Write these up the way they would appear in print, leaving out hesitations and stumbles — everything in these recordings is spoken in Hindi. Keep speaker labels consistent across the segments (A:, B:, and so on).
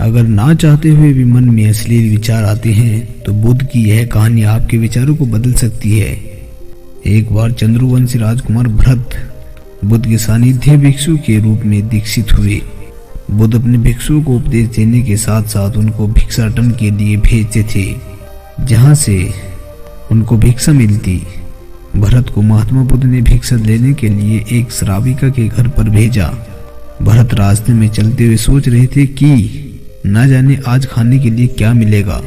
A: अगर ना चाहते हुए भी मन में अश्लील विचार आते हैं तो बुद्ध की यह कहानी आपके विचारों को बदल सकती है। एक बार चंद्रवंशी राजकुमार भरत बुद्ध के सानिध्य भिक्षु के रूप में दीक्षित हुए। बुद्ध अपने भिक्षुओं को उपदेश देने के साथ साथ उनको भिक्षाटन के लिए भेजते थे, जहां से उनको भिक्षा मिलती। भरत को महात्मा बुद्ध ने भिक्षा लेने के लिए एक श्राविका के घर पर भेजा। भरत रास्ते में चलते हुए सोच रहे थे कि न जाने आज खाने के लिए क्या मिलेगा।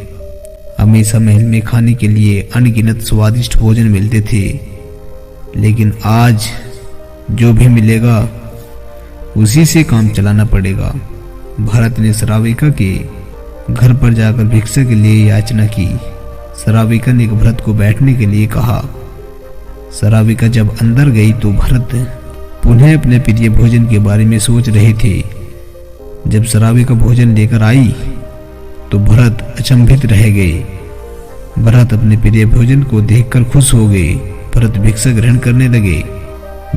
A: हमेशा महल में खाने के लिए अनगिनत स्वादिष्ट भोजन मिलते थे, लेकिन आज जो भी मिलेगा उसी से काम चलाना पड़ेगा। भरत ने श्राविका के घर पर जाकर भिक्षा के लिए याचना की। श्राविका ने भरत को बैठने के लिए कहा। श्राविका जब अंदर गई तो भरत पुनः अपने प्रिय भोजन के बारे में सोच रहे थे। जब श्राविका भोजन लेकर आई तो भरत अचंभित रह गए। भरत अपने प्रिय भोजन को देखकर खुश हो गए। भरत भिक्षा ग्रहण करने लगे।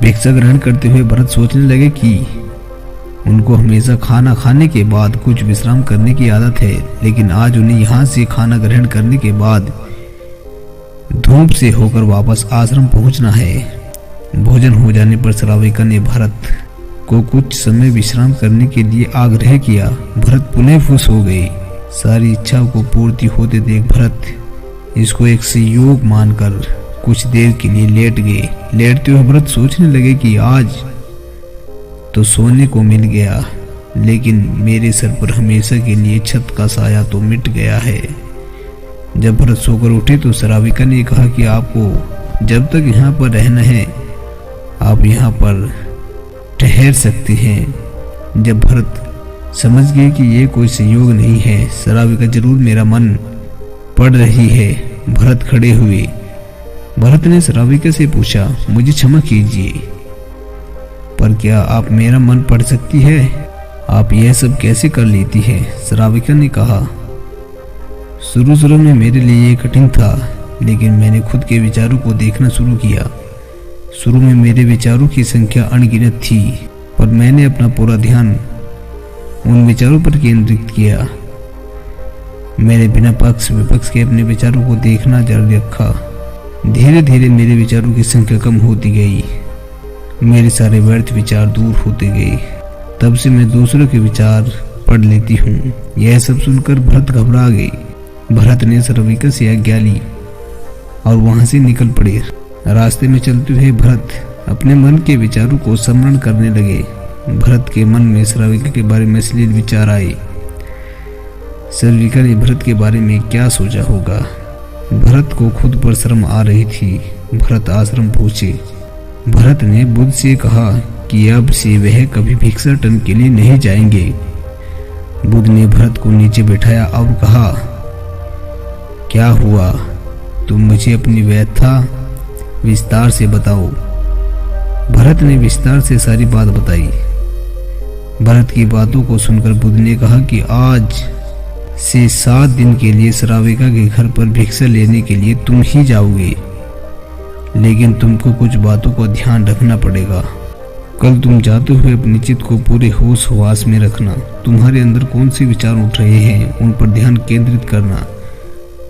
A: भिक्षा ग्रहण करते हुए भरत सोचने लगे कि उनको हमेशा खाना खाने के बाद कुछ विश्राम करने की आदत है, लेकिन आज उन्हें यहाँ से खाना ग्रहण करने के बाद धूप से होकर वापस आश्रम पहुंचना है। भोजन हो जाने पर श्राविका ने भरत को कुछ समय विश्राम करने के लिए आग्रह किया। भरत पुनः खुश हो गए। सारी इच्छाओं को पूर्ति होते देख भरत इसको एक संयोग मानकर कुछ देर के लिए लेट गए। लेटते हुए भरत सोचने लगे कि आज तो सोने को मिल गया, लेकिन मेरे सर पर हमेशा के लिए छत का साया तो मिट गया है। जब भरत सोकर उठे तो श्राविका ने कहा कि आपको जब तक यहाँ पर रहना है आप यहाँ पर ठहर सकते हैं। जब भरत समझ गए कि ये कोई संयोग नहीं है, श्राविका जरूर मेरा मन पढ़ रही है, भरत खड़े हुए। भरत ने श्राविका से पूछा, मुझे क्षमा कीजिए, पर क्या आप मेरा मन पढ़ सकती है? आप यह सब कैसे कर लेती है? श्राविका ने कहा, शुरू में मेरे लिए ये कठिन था, लेकिन मैंने खुद के विचारों को देखना शुरू किया। शुरू में मेरे विचारों की संख्या अनगिनत थी, पर मैंने अपना पूरा ध्यान उन विचारों पर केंद्रित किया। मैंने बिना पक्ष विपक्ष के अपने विचारों को देखना जारी रखा। धीरे धीरे मेरे विचारों की संख्या कम होती गई। मेरे सारे व्यर्थ विचार दूर होते गए। तब से मैं दूसरों के विचार पढ़ लेती हूँ। यह सब सुनकर भरत घबरा गए। भरत ने श्राविका से आज्ञा ली और वहां से निकल पड़े। रास्ते में चलते हुए भरत अपने मन के विचारों को स्मरण करने लगे। भरत के मन में श्राविका के बारे में अश्लील विचार आए। श्राविका ने भरत के बारे में क्या सोचा होगा? भरत को खुद पर शर्म आ रही थी। भरत आश्रम पहुंचे। भरत ने बुद्ध से कहा कि अब से वह कभी भिक्षाटन के लिए नहीं जाएंगे। बुद्ध ने भरत को नीचे बैठाया और कहा, क्या हुआ? तुम मुझे अपनी व्यथा विस्तार से बताओ। भरत ने विस्तार से सारी बात बताई। भरत की बातों को सुनकर बुद्ध ने कहा कि आज से 7 दिन के लिए श्राविका के घर पर भिक्षा लेने के लिए तुम ही जाओगे, लेकिन तुमको कुछ बातों का ध्यान रखना पड़ेगा। कल तुम जाते हुए अपने चित्त को पूरे होश हवास में रखना। तुम्हारे अंदर कौन से विचार उठ रहे हैं उन पर ध्यान केंद्रित करना।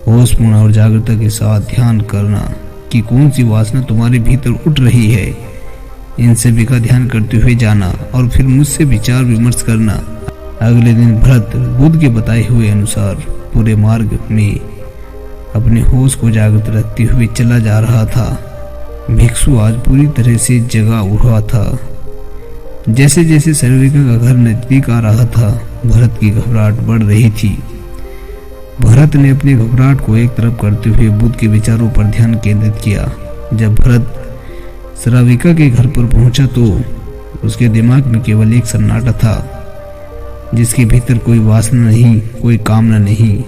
A: होशपूर्ण और जागरूकता के साथ ध्यान करना कि कौन सी वासना तुम्हारे भीतर उठ रही है। इन सभी का ध्यान करते हुए जाना और फिर मुझसे विचार विमर्श करना। अगले दिन भरत बुद्ध के बताए हुए अनुसार पूरे मार्ग में अपने होश को जागृत रखते हुए चला जा रहा था। भिक्षु आज पूरी तरह से जगा हुआ था। जैसे जैसे श्राविका का घर नजदीक आ रहा था, भरत की घबराहट बढ़ रही थी। भरत ने अपनी घबराहट को एक तरफ करते हुए बुद्ध के विचारों पर ध्यान केंद्रित किया। जब भरत श्राविका के घर पर पहुंचा तो उसके दिमाग में केवल एक सन्नाटा था, जिसके भीतर कोई वासना नहीं, कोई कामना नहीं,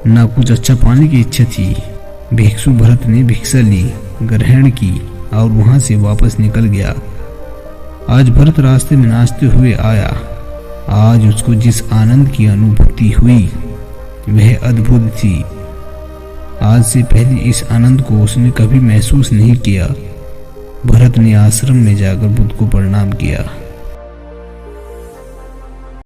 A: ना कुछ अच्छा पाने की इच्छा थी। भिक्षु भरत ने भिक्षा ली, ग्रहण की और वहां से वापस निकल गया। आज भरत रास्ते में नाचते हुए आया। आज उसको जिस आनंद की अनुभूति हुई वह अद्भुत थी। आज से पहले इस आनंद को उसने कभी महसूस नहीं किया। भरत ने आश्रम में जाकर बुद्ध को प्रणाम किया।